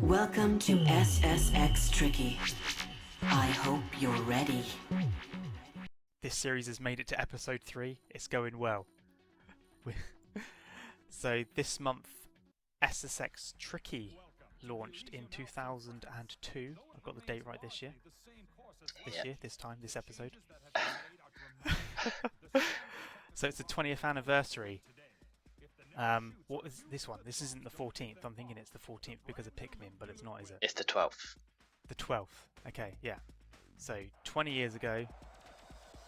Welcome to SSX Tricky. I hope you're ready. This series has made it to episode 3. It's going well. So this month, SSX Tricky launched in 2002. I've got the date right this year. This episode. So it's the 20th anniversary. What is this one? This isn't the 14th. I'm thinking it's the 14th because of Pikmin, but it's not, is it? It's the 12th. The 12th. Okay, yeah. So 20 years ago,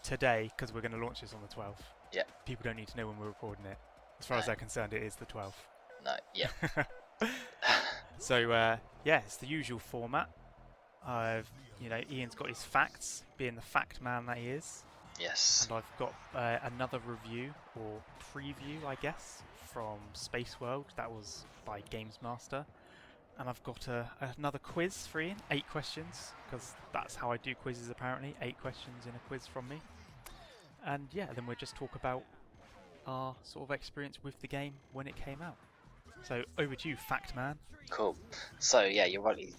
today, because we're going to launch this on the 12th. Yeah. People don't need to know when we're recording it. As far as they're concerned, it is the 12th. No, yeah. So, it's the usual format. Ian's got his facts, being the fact man that he is. Yes. And I've got another review, or preview, I guess, from Space World. That was by Games Master. And I've got another quiz for Ian, 8 questions, because that's how I do quizzes apparently, 8 questions in a quiz from me. And yeah, then we'll just talk about our sort of experience with the game when it came out. So over to you, Fact Man. Cool. So yeah, you rightly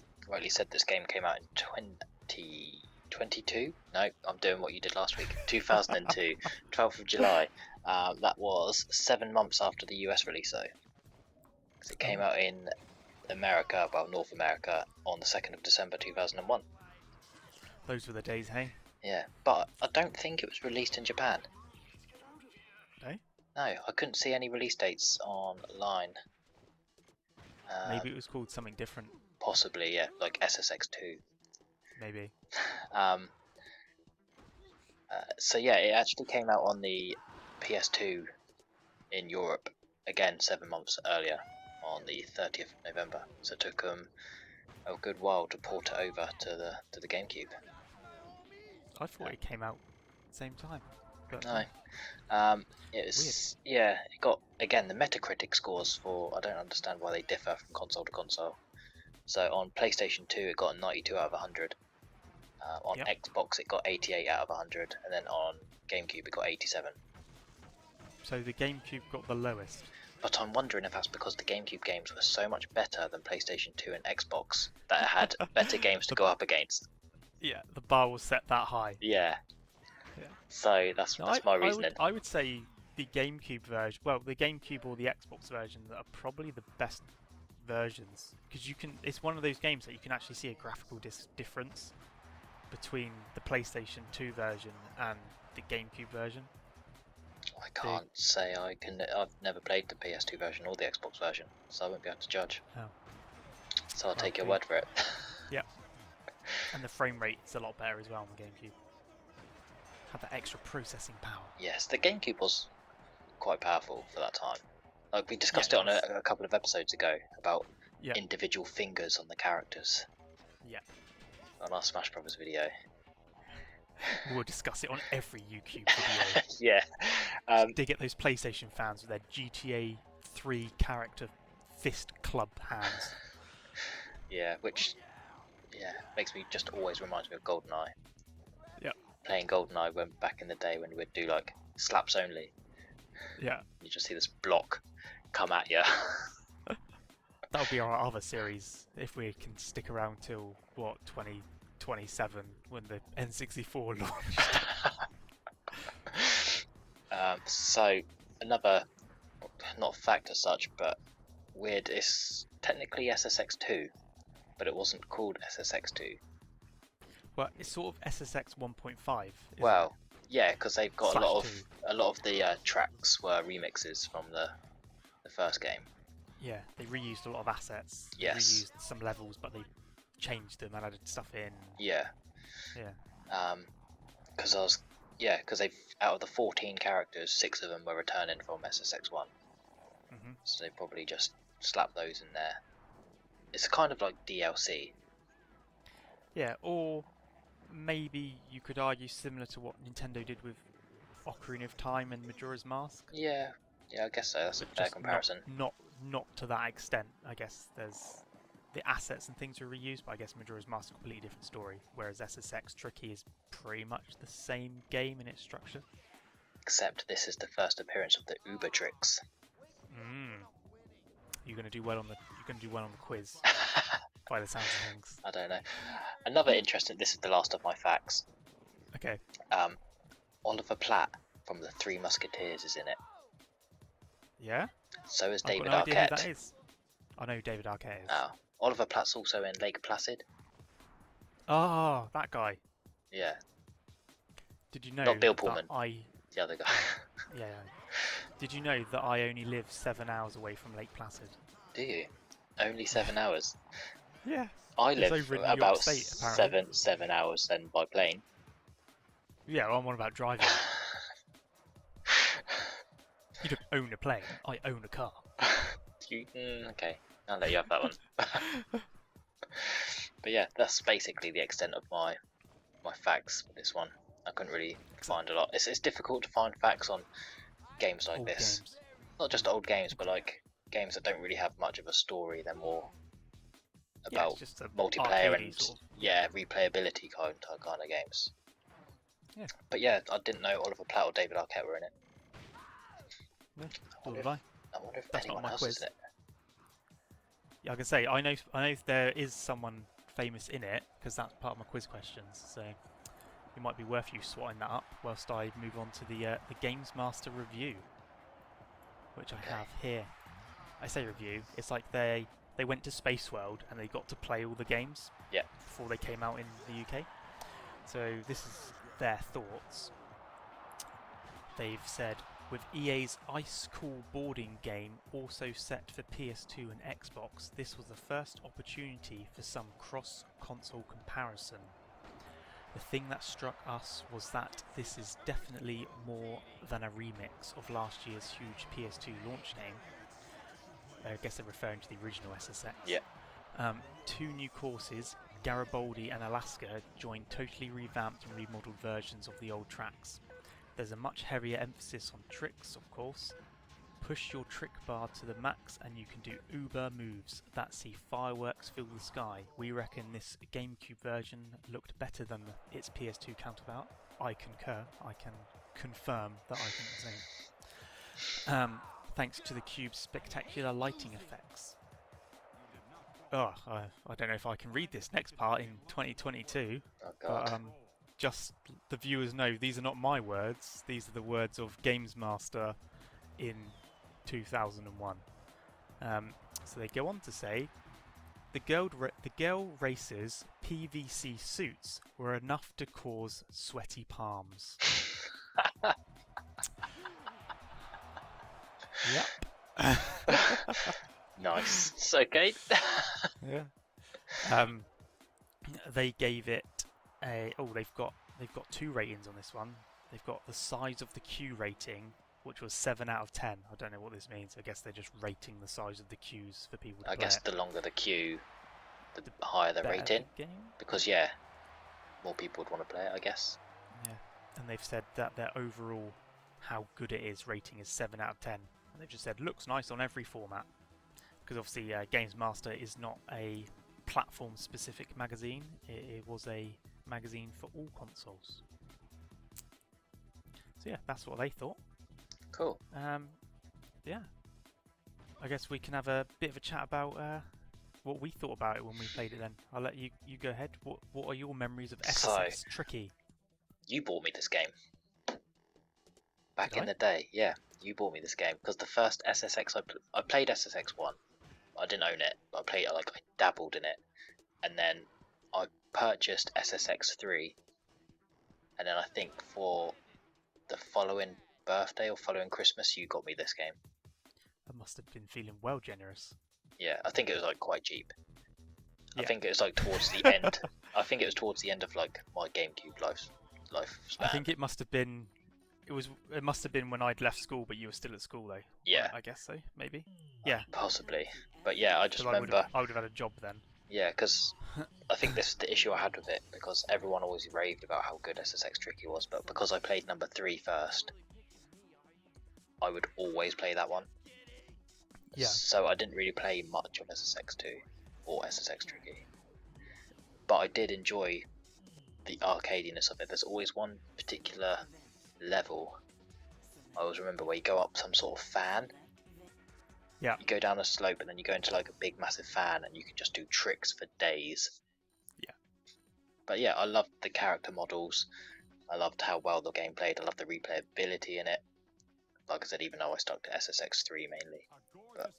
said this game came out in 2022. No, I'm doing what you did last week. 2002, 12th of July. That was 7 months after the US release, though. Because it came out in America, well, North America, on the 2nd of December 2001. Those were the days, hey? Yeah, but I don't think it was released in Japan. No? No, I couldn't see any release dates online. Maybe it was called something different. Possibly, yeah, like SSX2. Maybe. So yeah, it actually came out on the PS2 in Europe, again 7 months earlier, on the 30th of November. So it took them a good while to port it over to the GameCube. I thought it came out at the same time. But No. It was weird. Yeah, it got, again, the Metacritic scores for, I don't understand why they differ from console to console. So on PlayStation 2 it got a 92 out of 100. On Xbox it got 88 out of 100, and then on GameCube it got 87. So the GameCube got the lowest. But I'm wondering if that's because the GameCube games were so much better than PlayStation 2 and Xbox that it had better games to go up against. Yeah, the bar was set that high. Yeah. Yeah. So that's my reasoning. I would say the GameCube version, well, the GameCube or the Xbox version are probably the best versions, because it's one of those games that you can actually see a graphical difference between the PlayStation 2 version and the GameCube version. I can't say I can. I've never played the PS2 version or the Xbox version, so I won't be able to judge. Oh. So I'll take your word for it. Yeah. And the frame rate's a lot better as well on the GameCube. Had that extra processing power. Yes, the GameCube was quite powerful for that time. Like we discussed it on a couple of episodes ago about individual fingers on the characters. Yeah. On our Smash Brothers video. We'll discuss it on every YouCube video. Yeah. They get those PlayStation fans with their GTA 3 character fist club hands. Yeah, which just always reminds me of GoldenEye. Yeah. Playing GoldenEye back in the day when we'd do like slaps only. Yeah. You just see this block come at you. That'll be our other series if we can stick around till 2027 when the N64 launched. So another, not fact as such, but weird. It's technically SSX2, but it wasn't called SSX2. Well, it's sort of SSX 1.5. Well, yeah, because they've got /2. a lot of the tracks were remixes from the first game. Yeah, they reused a lot of assets. Yes. Reused some levels, but they changed them and added stuff in. Yeah. Yeah. Because they've, out of the 14 characters, 6 of them were returning from SSX1. Mm-hmm. So they probably just slapped those in there. It's kind of like DLC. Yeah, or maybe you could argue similar to what Nintendo did with Ocarina of Time and Majora's Mask. Yeah, I guess so. That's a fair comparison. Not to that extent. I guess there's the assets and things are reused, but I guess Majora's Mask is a completely different story. Whereas SSX Tricky is pretty much the same game in its structure. Except this is the first appearance of the Uber tricks. You're gonna do well on the quiz. by the sounds of things. I don't know. Another interesting. This is the last of my facts. Okay. Oliver Platt from the Three Musketeers is in it. Yeah? So is I've got David no idea who that Arquette. is. I know who David Arquette is. Oh. Oliver Platt's also in Lake Placid. Oh, that guy. Yeah. Did you know Not Bill that Pullman. I... The other guy. Yeah. Did you know that I only live 7 hours away from Lake Placid? Do you? Only 7 hours. Yeah. I It's live over in New York about State, apparently. seven hours then by plane. Yeah, well, I'm on about driving. You don't own a plane. I own a car. Okay, I'll let you have that one. But yeah, that's basically the extent of my facts for this one. I couldn't really find a lot. It's difficult to find facts on games like Old this. games. Not just old games, but like games that don't really have much of a story. They're more Yeah, about it's just a multiplayer arcadey and sort of... replayability kind of games. Yeah. But yeah, I didn't know Oliver Platt or David Arquette were in it. Yeah, I nor wonder did I. wonder if That's not anyone my else quiz. is in it. Yeah, I can say I know there is someone famous in it because that's part of my quiz questions. So it might be worth you swatting that up whilst I move on to the Games Master review, which I have here. I say review. It's like they went to Space World and they got to play all the games. Yeah. Before they came out in the UK. So this is their thoughts. They've said, with EA's Ice Cool boarding game also set for PS2 and Xbox, this was the first opportunity for some cross-console comparison. The thing that struck us was that this is definitely more than a remix of last year's huge PS2 launch game. I guess they're referring to the original SSX. Yeah. 2 new courses, Garibaldi and Alaska, join totally revamped and remodeled versions of the old tracks. There's a much heavier emphasis on tricks, of course. Push your trick bar to the max and you can do uber moves that see fireworks fill the sky. We reckon this GameCube version looked better than its PS2 counterpart. I concur. I can confirm that I think the same. Thanks to the Cube's spectacular lighting effects. Oh, I don't know if I can read this next part in 2022. Oh god. But just the viewers know these are not my words. These are the words of Games Master in 2001. So they go on to say, the girl racers' PVC suits were enough to cause sweaty palms. Yep. Nice. It's okay. Yeah. They gave it a... Oh, they've got 2 ratings on this one. They've got the size of the queue rating, which was 7 out of 10. I don't know what this means. I guess they're just rating the size of the queues for people to I play guess it. the longer the queue, the higher the Better rating. game? Because yeah, more people would want to play it, I guess. Yeah. And they've said that their overall how good it is rating is 7 out of 10. And they've just said looks nice on every format. Because obviously Games Master is not a platform-specific magazine. It was a magazine for all consoles. So yeah, that's what they thought. Cool. Yeah. I guess we can have a bit of a chat about what we thought about it when we played it then. I'll let you go ahead. What are your memories of SSX Tricky? You bought me this game. Back Did in I? the day, yeah. You bought me this game because the first SSX I played SSX 1. I didn't own it, but I dabbled in it. And then I purchased SSX 3. And then I think for the following birthday or following Christmas, you got me this game. I must have been feeling well generous. Yeah, I think it was quite cheap. Yeah. I think it was towards the end. I think it was towards the end of my GameCube lifespan. I think it must have been. It must have been when I'd left school, but you were still at school though. Yeah. I guess so. Maybe. Yeah. Possibly. But yeah, I just 'Cause remember. I would have had a job then. Yeah, because I think this is the issue I had with it, because everyone always raved about how good SSX Tricky was, but because I played number 3 first, I would always play that one. Yeah. So I didn't really play much of SSX 2 or SSX Tricky. But I did enjoy the arcadiness of it. There's always one particular level I always remember where you go up some sort of fan, Yeah. You go down a slope and then you go into like a big massive fan and you can just do tricks for days. Yeah. But yeah, I loved the character models. I loved how well the game played. I loved the replayability in it. Like I said, even though I stuck to SSX 3 mainly. But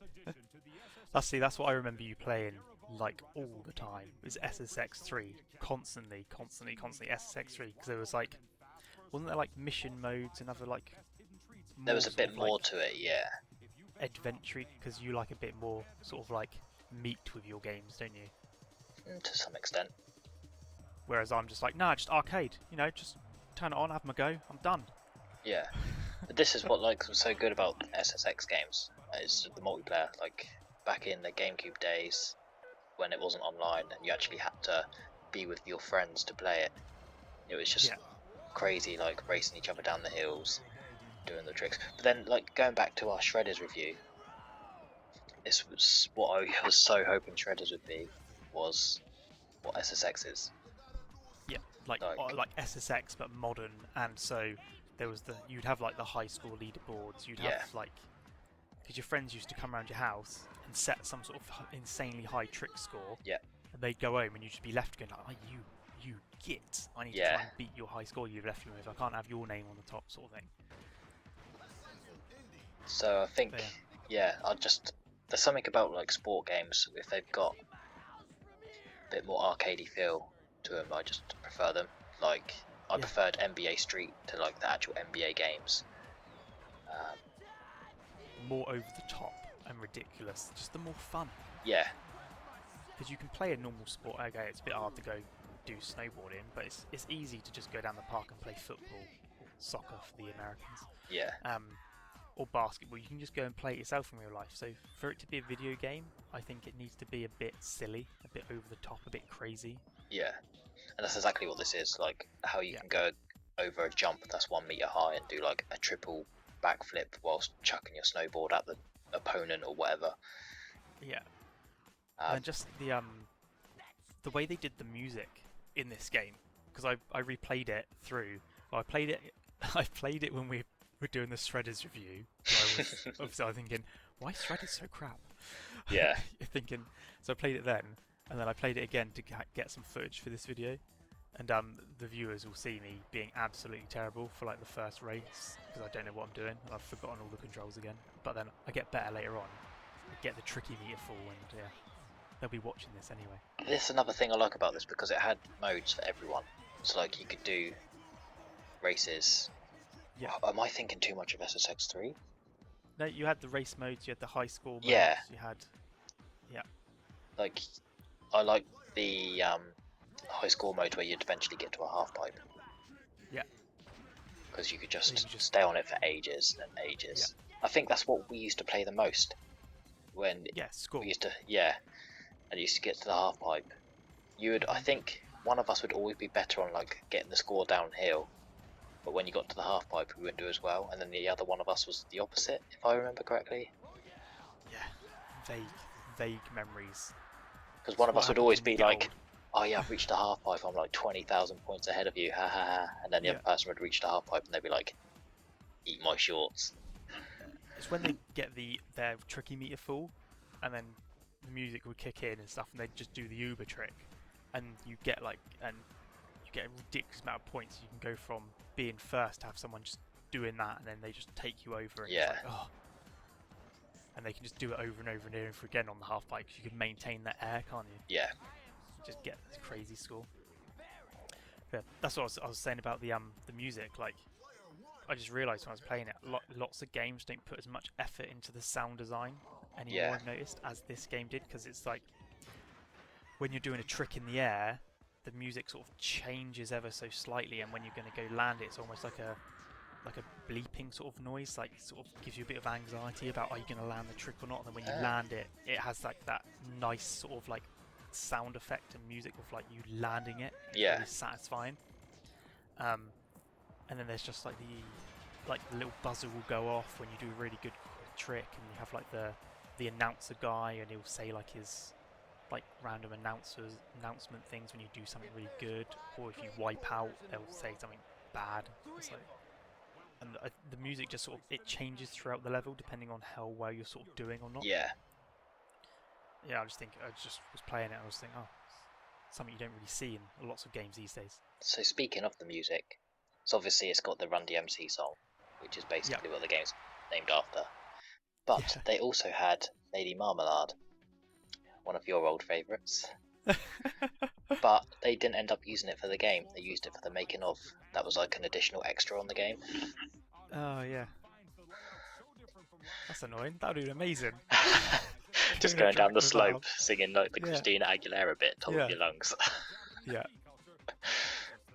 That's what I remember you playing like all the time. It was SSX 3, constantly SSX 3, because there was like, wasn't there like mission modes and other like there more was a sort bit of, more like, to it, yeah. adventure, because you like a bit more sort of like meat with your games, don't you? To some extent. Whereas I'm just like, nah, just arcade, you know, just turn it on, have my go, I'm done. Yeah. But this is what like was so good about SSX games. Is the multiplayer. Like back in the GameCube days when it wasn't online and you actually had to be with your friends to play it. It was just Yeah. crazy, like racing each other down the hills, doing the tricks. But then, like going back to our Shredders review, this was what I was so hoping Shredders would be, was what SSX is. Yeah, like SSX but modern, and so there was you'd have like the high score leaderboards. You'd have Yeah. like, because your friends used to come around your house and set some sort of insanely high trick score. Yeah. And they'd go home and you'd just be left going like, oh, you git. I need to Yeah. try and beat your high score you've left me with. I can't have your name on the top, sort of thing. So I think, But yeah, there's something about like sport games, if they've got a bit more arcadey feel to them, I just prefer them. Like I preferred NBA Street to like the actual NBA games. more over the top and ridiculous, just the more fun. Yeah, Because you can play a normal sport. Okay, it's a bit hard to go do snowboarding, but it's easy to just go down the park and play football or soccer for the Americans. yeah, Or basketball. You can just go and play it yourself in real life. So for it to be a video game, I think it needs to be a bit silly, a bit over the top, a bit crazy. yeah. And that's exactly what this is. Like how you can go over a jump that's 1 meter high and do like a triple backflip whilst chucking your snowboard at the opponent or whatever. Yeah. And just the way they did the music in this game, because I replayed it through. Well, I played it when we were doing the Shredders review. So I was thinking, why is Shredders so crap? Yeah. You're thinking. So I played it then, and then I played it again to get some footage for this video. And the viewers will see me being absolutely terrible for like the first race, because I don't know what I'm doing and I've forgotten all the controls again. But then I get better later on. I get the tricky meter full, and yeah, they'll be watching this anyway. This is another thing I like about this, because it had modes for everyone. So like you could do races. Yeah. Am I thinking too much of SSX 3? No, you had the race modes, you had the high score modes, Yeah. you had... Yeah. Like, I like the high score mode where you'd eventually get to a half pipe. Yeah. Because you could just stay on it for ages and ages. Yeah. I think that's what we used to play the most. When score. we used to, and you used to get to the half pipe. I think one of us would always be better on like getting the score downhill, but when you got to the half pipe, we wouldn't do as well. And then the other one of us was the opposite, if I remember correctly. Yeah, vague memories. Because one of us would always be like, "Oh yeah, I've reached the half pipe. I'm like 20,000 points ahead of you, ha ha ha." And then the other person would reach the half pipe, and they'd be like, "Eat my shorts." It's when they get their tricky meter full, and then the music would kick in and stuff, and they'd just do the Uber trick, and you get a ridiculous amount of points. You can go from being first to have someone just doing that, and then they just take you over. And Yeah. it's like, oh. And they can just do it over and over and over again on the half pipe, because you can maintain that air, can't you? Yeah. Just get this crazy score. Yeah, that's what I was saying about the music. Like, I just realised when I was playing it, lots of games don't put as much effort into the sound design anymore. Yeah. I've noticed, as this game did, because it's like when you're doing a trick in the air, the music sort of changes ever so slightly, and when you're going to go land it, it's almost like a bleeping sort of noise, like sort of gives you a bit of anxiety about, are you going to land the trick or not, and then when you land it, it has like that nice sort of like sound effect and music of like you landing it. Yeah. Really satisfying. And then there's just like the little buzzer will go off when you do a really good trick, and you have like the announcer guy, and he'll say like his like random announcement things when you do something really good, or if you wipe out, they'll say something bad. It's like, and the music just sort of it changes throughout the level depending on how well you're sort of doing or not. Yeah. Yeah, I just was playing it. I was thinking, oh, something you don't really see in lots of games these days. So speaking of the music, so obviously it's got the Run DMC song, which is basically what the game's named after. But they also had Lady Marmalade, one of your old favourites. But they didn't end up using it for the game. They used it for the making of. That was like an additional extra on the game. Oh yeah. That's annoying. That would be amazing. Just going down the slope, singing like the Christina Aguilera bit, top of your lungs. Yeah.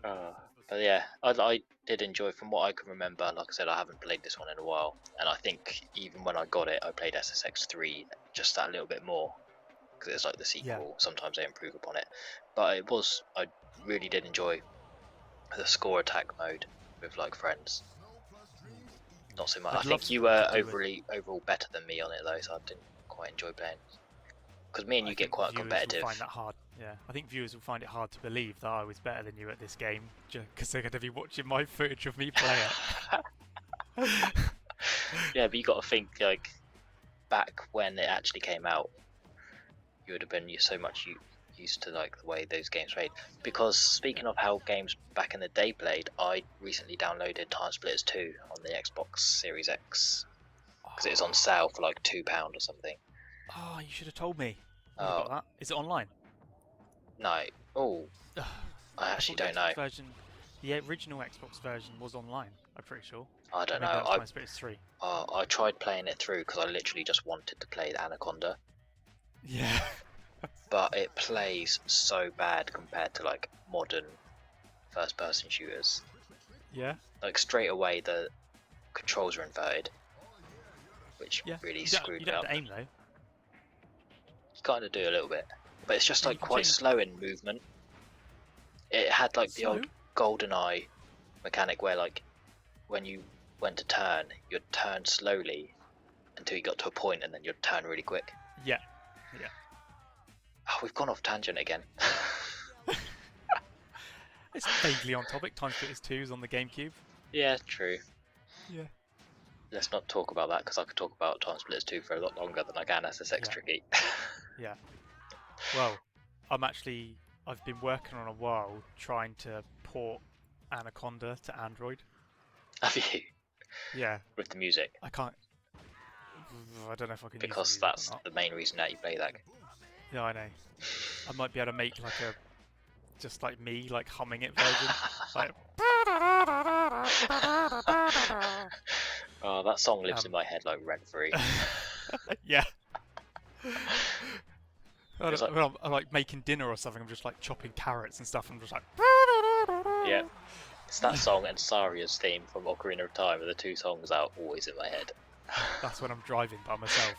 But yeah, I did enjoy, from what I can remember. Like I said, I haven't played this one in a while, and I think even when I got it, I played SSX 3 just that little bit more, because it's like the sequel. Yeah. Sometimes they improve upon it, but I really did enjoy the score attack mode with like friends. Not so much. I think you were overall better than me on it though, so I didn't quite enjoy playing. Because me and you get quite competitive. Will find that hard. Yeah, I think viewers will find it hard to believe that I was better than you at this game, because they're going to be watching my footage of me play it. Yeah, but you got to think, like, back when it actually came out, you would have been so much used to like the way those games played. Because speaking of how games back in the day played, I recently downloaded Time Splitters 2 on the Xbox Series X because it was on sale for like £2 or something. Oh, you should have told me. I got that. Is it online? No. Oh, I actually don't know. The original Xbox version was online, I'm pretty sure. I don't know. Time Splitters 3. I tried playing it through because I literally just wanted to play the Anaconda. Yeah. But it plays so bad compared to like modern first-person shooters. Yeah. Like straight away the controls are inverted, which really screwed me up. You don't have to aim though. You kind of do a little bit, but it's just like quite slow in movement. It had like the old GoldenEye mechanic where like when you went to turn, you'd turn slowly until you got to a point and then you'd turn really quick. Yeah. Yeah. Oh, we've gone off tangent again. It's vaguely on topic. Time Splitters 2 is on the GameCube. Yeah, true. Yeah. Let's not talk about that because I could talk about Time Splitters 2 for a lot longer than I can SSX Tricky. Yeah. Well, I've been working on a while trying to port Anaconda to Android. Have you? Yeah. With the music? I can't. I don't know if I can. Because use that's the main reason that you play that game. Yeah, I know. I might be able to make like just like me, like humming it version. Like. Oh, that song lives in my head like rent free. Yeah. When I'm like making dinner or something, I'm just like chopping carrots and stuff, and I'm just like. Yeah. It's that song and Saria's theme from Ocarina of Time are the two songs that are always in my head. That's when I'm driving by myself.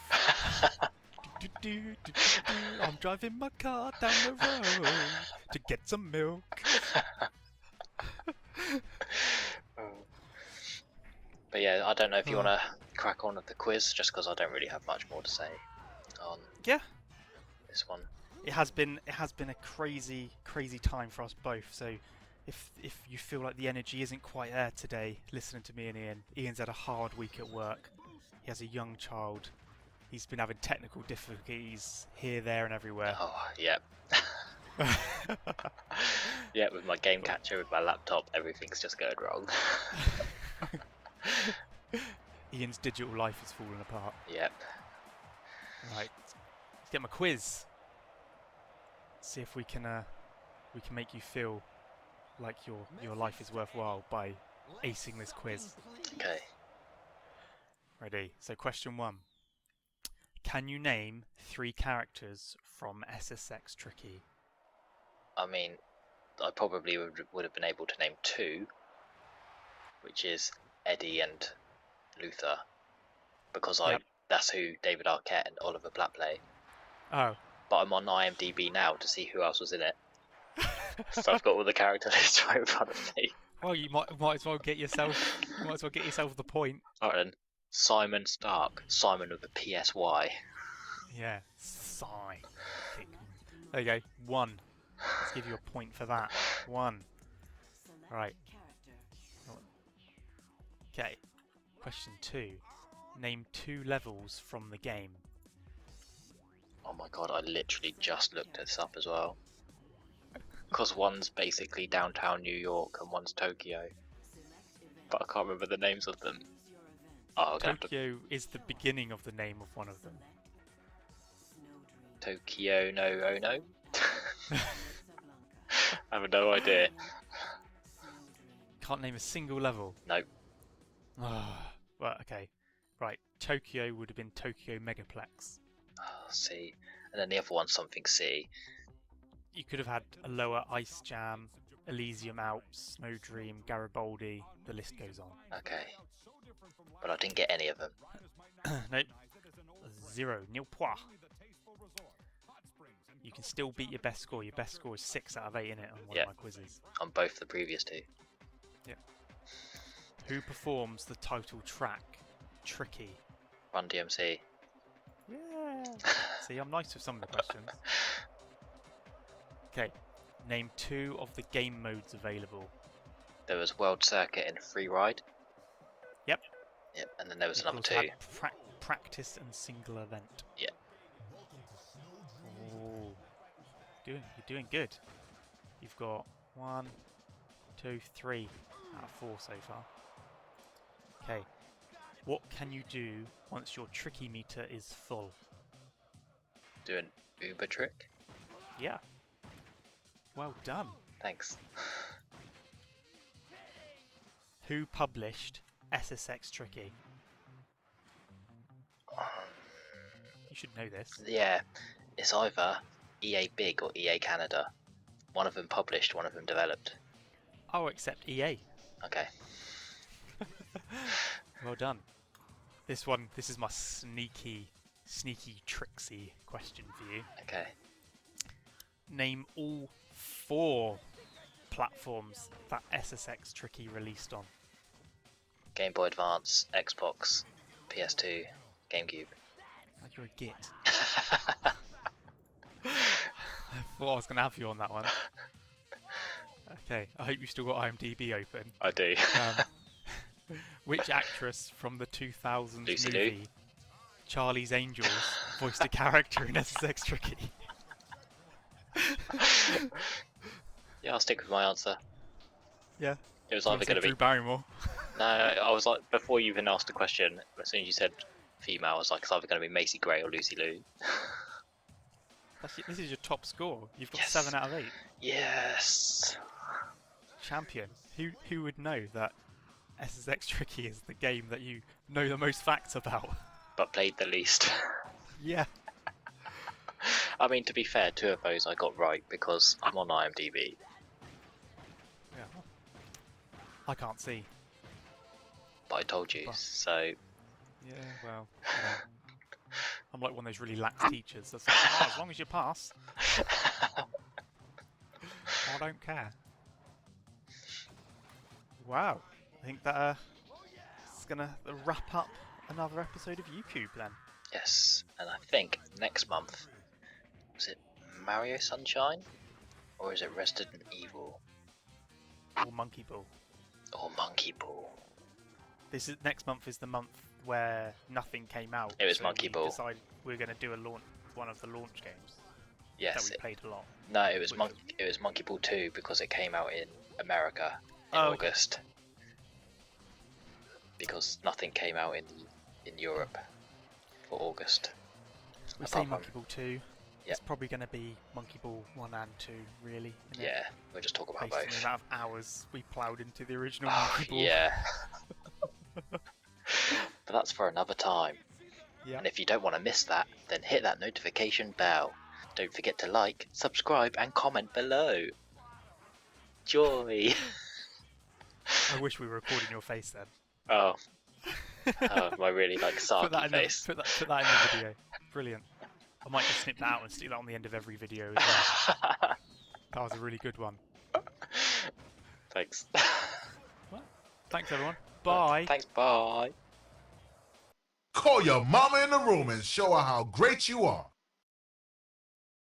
I'm driving my car down the road to get some milk. But yeah, I don't know if you want to crack on with the quiz, just because I don't really have much more to say on this one. It has been a crazy time for us both. So if you feel like the energy isn't quite there today, listening to me and Ian's had a hard week at work. He has a young child. He's been having technical difficulties here, there, and everywhere. Oh, yep. Yeah, with my game catcher, with my laptop, everything's just going wrong. Ian's digital life is falling apart. Yep. Right, let's get him a quiz. See if we can make you feel like your life is worthwhile by acing this quiz. Okay. Ready? So question 1. Can you name 3 characters from SSX Tricky? I mean, I probably would have been able to name 2, which is Eddie and Luther, because that's who David Arquette and Oliver Platt play. Oh. But I'm on IMDb now to see who else was in it. So I've got all the character lists right in front of me. Well, you might as well get yourself the point. Alright then. Simon Stark. Simon with the PSY. Yeah, sigh. There you go. 1. Let's give you a point for that. 1. Right. Okay. Question 2. Name 2 levels from the game. Oh my god, I literally just looked this up as well. Because one's basically downtown New York and one's Tokyo. But I can't remember the names of them. Oh, I'm gonna have to... Tokyo is the beginning of the name of one of them. Tokyo no oh no? I have no idea. Can't name a single level. Nope. Well, okay. Right, Tokyo would have been Tokyo Megaplex. Oh, C. And then the other one's something C. You could have had a lower Ice Jam, Elysium Alps, Snow Dream, Garibaldi, the list goes on. Okay. But I didn't get any of them. Nope. 0. Nil point. You can still beat your best score. Your best score is 6 out of 8 in it on one of my quizzes. On both the previous 2. Yeah. Who performs the title track, Tricky? Run DMC. Yeah. See, I'm nice with some of the questions. Okay. Name 2 of the game modes available. There was World Circuit and Free Ride. Yep. Yep, and then there was You another also 2. had practice and single event. Yeah. Oh, you're doing good. You've got 1, 2, 3 out of 4 so far. Okay. What can you do once your tricky meter is full? Do an Uber trick. Yeah. Well done. Thanks. Who published SSX Tricky? You should know this. Yeah, it's either EA Big or EA Canada. One of them published, one of them developed. Oh, except EA. Okay. Well done. This is my sneaky tricksy question for you. Okay. Name all 4 platforms that SSX Tricky released on. Game Boy Advance, Xbox, PS2, GameCube. Oh, you're a git. I thought I was going to have you on that one. Okay, I hope you've still got IMDb open. I do. Which actress from the 2000s Lucy movie Liu. Charlie's Angels voiced a character in SSX Tricky? Yeah, I'll stick with my answer. Yeah. It was either going to be... Drew Barrymore. No, I was like, before you even asked the question, as soon as you said female, I was like, it's either going to be Macy Gray or Lucy Liu. This is your top score. You've got Yes. 7 out of 8. Yes. Champion. Who would know that SSX Tricky is the game that you know the most facts about? But played the least. Yeah. I mean, to be fair, 2 of those I got right because I'm on IMDb. Yeah. I can't see. But I told you, Well. so... Yeah, well, you know. I'm like one of those really lax teachers that's like, oh, as long as you pass. I don't care. Wow. I think that is going to wrap up another episode of YouCube then. Yes, and I think next month, was it Mario Sunshine? Or is it Resident Evil? Or Monkey Ball. Or Monkey Ball? Next month is the month where nothing came out. It was so Monkey we Ball. decided we're going to do one of the launch games Yes. that we played a lot. No, it was Monkey Ball 2 because it came out in America in August. Because nothing came out in Europe for August. We Apart say from- Monkey Ball 2. Yeah. It's probably going to be Monkey Ball 1 and 2, really. Isn't it? Yeah, we'll just talk about Based on the both. amount of hours we ploughed into the original Oh, Monkey Ball. yeah. But that's for another time. Yeah. And if you don't want to miss that, then hit that notification bell. Don't forget to like, subscribe, and comment below. Joy! I wish we were recording your face then. Oh. Oh, my really like Put sarky that, face. put that in the video. Brilliant. I might just snip that out and stick that on the end of every video as well. That was a really good one. Thanks. Well, thanks everyone. Bye. Thanks, bye. Call your mama in the room and show her how great you are.